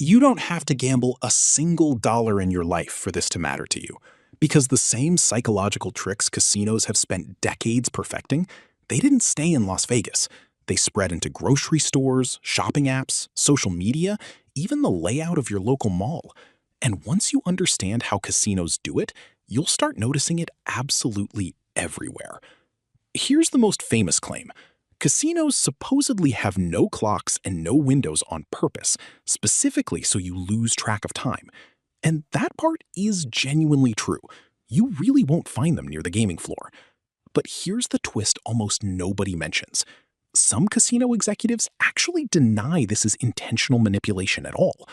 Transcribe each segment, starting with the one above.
You don't have to gamble a single dollar in your life for this to matter to you, because the same psychological tricks casinos have spent decades perfecting, they didn't stay in Las Vegas. They spread into grocery stores, shopping apps, social media, even the layout of your local mall. And once you understand how casinos do it, you'll start noticing it absolutely everywhere. Here's the most famous claim. Casinos supposedly have no clocks and no windows on purpose, specifically so you lose track of time. And that part is genuinely true. You really won't find them near the gaming floor. But here's the twist almost nobody mentions. Some casino executives actually deny this is intentional manipulation at all.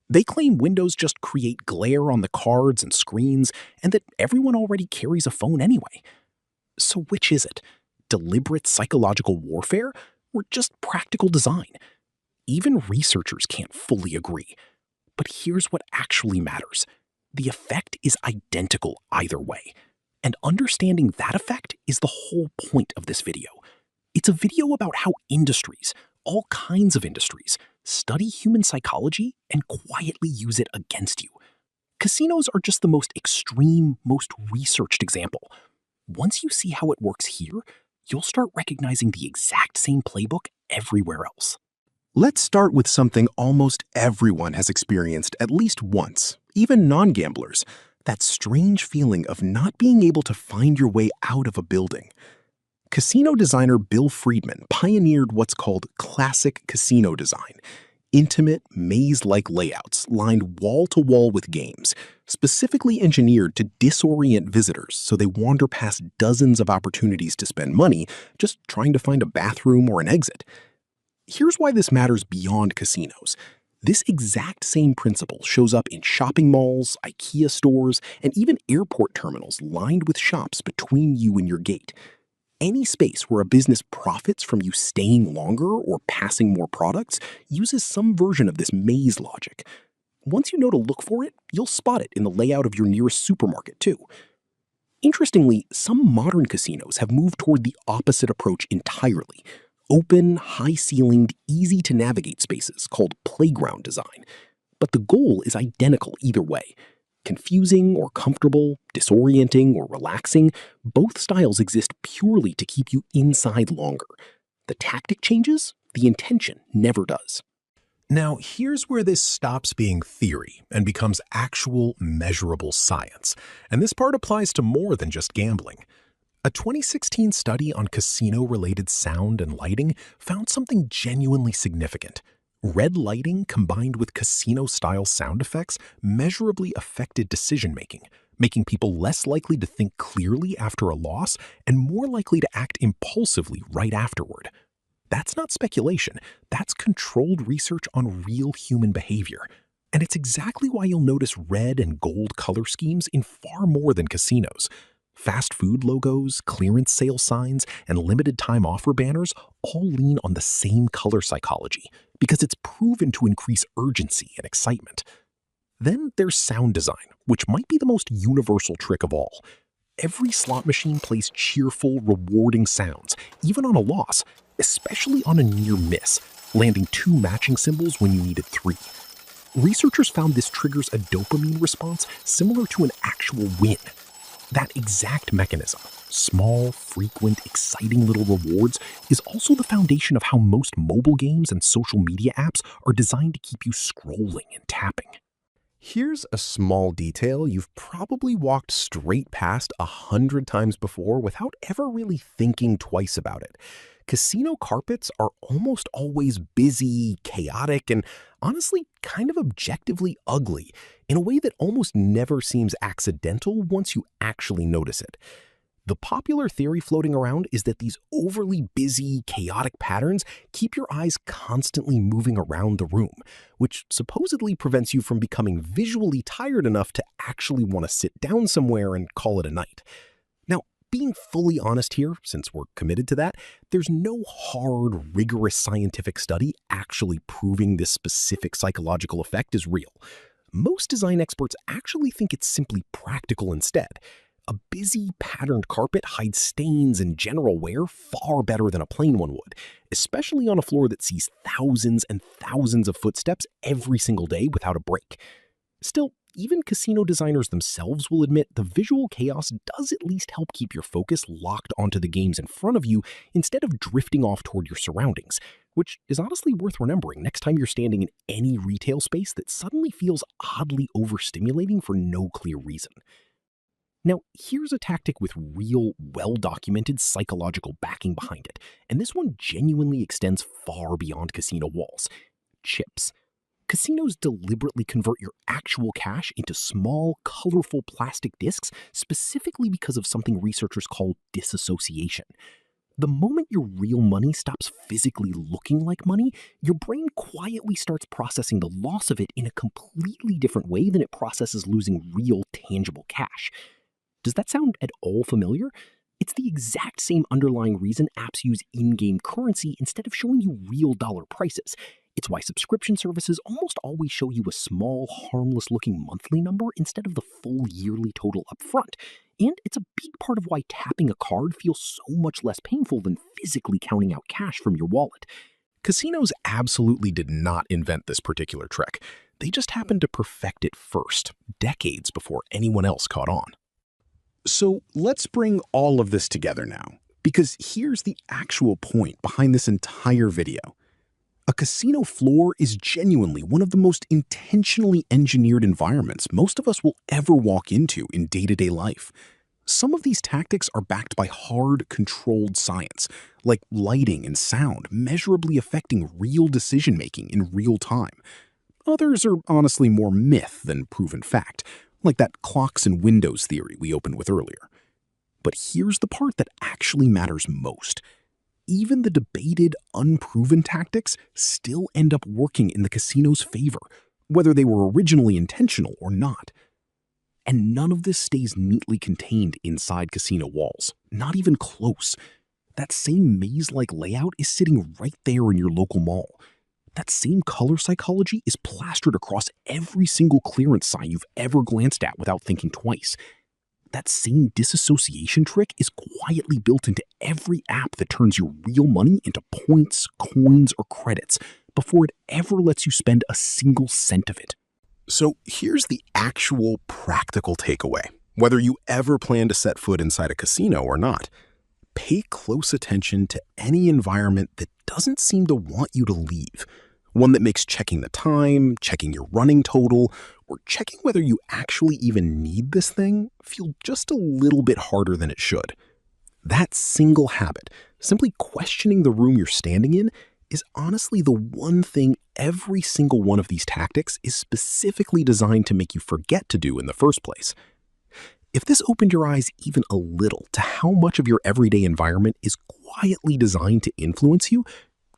They claim windows just create glare on the cards and screens, and that everyone already carries a phone anyway. So which is it? Deliberate psychological warfare, or just practical design? Even researchers can't fully agree. But here's what actually matters. The effect is identical either way. And understanding that effect is the whole point of this video. It's a video about how industries, all kinds of industries, study human psychology and quietly use it against you. Casinos are just the most extreme, most researched example. Once you see how it works here, you'll start recognizing the exact same playbook everywhere else. Let's start with something almost everyone has experienced at least once, even non-gamblers, that strange feeling of not being able to find your way out of a building. Casino designer Bill Friedman pioneered what's called classic casino design, intimate, maze-like layouts lined wall-to-wall with games, specifically engineered to disorient visitors so they wander past dozens of opportunities to spend money just trying to find a bathroom or an exit. Here's why this matters beyond casinos. This exact same principle shows up in shopping malls, IKEA stores, and even airport terminals lined with shops between you and your gate. Any space where a business profits from you staying longer or passing more products uses some version of this maze logic. Once you know to look for it, you'll spot it in the layout of your nearest supermarket too. Interestingly, some modern casinos have moved toward the opposite approach entirely. Open, high-ceilinged, easy-to-navigate spaces called playground design. But the goal is identical either way. Confusing or comfortable, disorienting or relaxing, both styles exist purely to keep you inside longer. The tactic changes, the intention never does. Now, here's where this stops being theory and becomes actual measurable science. And this part applies to more than just gambling. A 2016 study on casino-related sound and lighting found something genuinely significant. Red lighting combined with casino-style sound effects measurably affected decision-making, making people less likely to think clearly after a loss and more likely to act impulsively right afterward. That's not speculation, that's controlled research on real human behavior. And it's exactly why you'll notice red and gold color schemes in far more than casinos. Fast food logos, clearance sale signs, and limited-time offer banners all lean on the same color psychology because it's proven to increase urgency and excitement. Then there's sound design, which might be the most universal trick of all. Every slot machine plays cheerful, rewarding sounds, even on a loss, especially on a near miss, landing 2 matching symbols when you needed 3. Researchers found this triggers a dopamine response similar to an actual win. That exact mechanism, small, frequent, exciting little rewards, is also the foundation of how most mobile games and social media apps are designed to keep you scrolling and tapping. Here's a small detail you've probably walked straight past 100 times before without ever really thinking twice about it. Casino carpets are almost always busy, chaotic, and honestly kind of objectively ugly in a way that almost never seems accidental once you actually notice it. The popular theory floating around is that these overly busy, chaotic patterns keep your eyes constantly moving around the room, which supposedly prevents you from becoming visually tired enough to actually want to sit down somewhere and call it a night. Now, being fully honest here, since we're committed to that, there's no hard, rigorous scientific study actually proving this specific psychological effect is real. Most design experts actually think it's simply practical instead. A busy, patterned carpet hides stains and general wear far better than a plain one would, especially on a floor that sees thousands and thousands of footsteps every single day without a break. Still, even casino designers themselves will admit the visual chaos does at least help keep your focus locked onto the games in front of you instead of drifting off toward your surroundings, which is honestly worth remembering next time you're standing in any retail space that suddenly feels oddly overstimulating for no clear reason. Now, here's a tactic with real, well-documented psychological backing behind it, and this one genuinely extends far beyond casino walls. Chips. Casinos deliberately convert your actual cash into small, colorful plastic discs specifically because of something researchers call disassociation. The moment your real money stops physically looking like money, your brain quietly starts processing the loss of it in a completely different way than it processes losing real, tangible cash. Does that sound at all familiar? It's the exact same underlying reason apps use in-game currency instead of showing you real dollar prices. It's why subscription services almost always show you a small, harmless-looking monthly number instead of the full yearly total up front. And it's a big part of why tapping a card feels so much less painful than physically counting out cash from your wallet. Casinos absolutely did not invent this particular trick. They just happened to perfect it first, decades before anyone else caught on. So let's bring all of this together now, because here's the actual point behind this entire video. A casino floor is genuinely one of the most intentionally engineered environments most of us will ever walk into in day-to-day life. Some of these tactics are backed by hard, controlled science, like lighting and sound measurably affecting real decision-making in real time. Others are honestly more myth than proven fact, like that clocks and windows theory we opened with earlier. But here's the part that actually matters most. Even the debated, unproven tactics still end up working in the casino's favor, whether they were originally intentional or not. And none of this stays neatly contained inside casino walls, not even close. That same maze-like layout is sitting right there in your local mall. That same color psychology is plastered across every single clearance sign you've ever glanced at without thinking twice. That same disassociation trick is quietly built into every app that turns your real money into points, coins, or credits before it ever lets you spend a single cent of it. So here's the actual practical takeaway, whether you ever plan to set foot inside a casino or not. Pay close attention to any environment that doesn't seem to want you to leave. One that makes checking the time, checking your running total, or checking whether you actually even need this thing feel just a little bit harder than it should. That single habit, simply questioning the room you're standing in, is honestly the one thing every single one of these tactics is specifically designed to make you forget to do in the first place. If this opened your eyes even a little to how much of your everyday environment is quietly designed to influence you,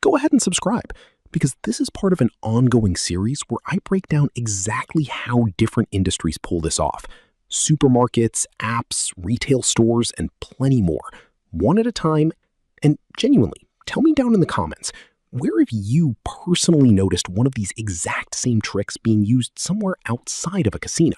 go ahead and subscribe, because this is part of an ongoing series where I break down exactly how different industries pull this off. Supermarkets, apps, retail stores, and plenty more, one at a time. And genuinely, tell me down in the comments, where have you personally noticed one of these exact same tricks being used somewhere outside of a casino?